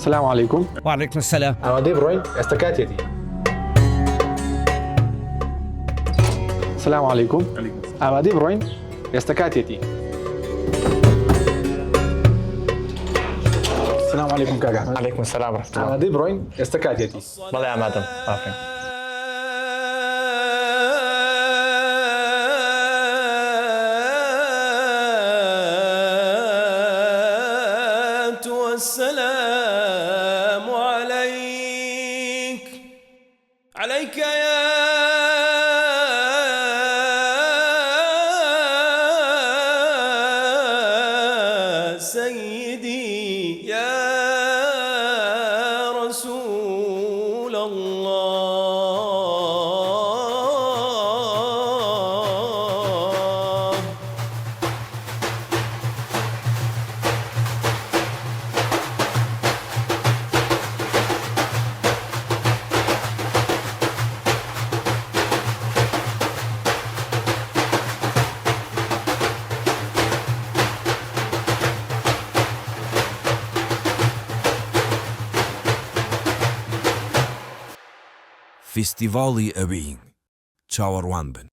السلام عليكم. وعليكم السلام. Avadi broj estakatjeti. السلام عليكم. Avadi broj estakatjeti. السلام عليكم كاكا أحمد. عليكم السلام ورحمة الله. Avadi broj estakatjeti. والله يا مادام عافية. والسلام عليك يا سيدي يا رسول الله. Festivali Abing, Çavarwanbin.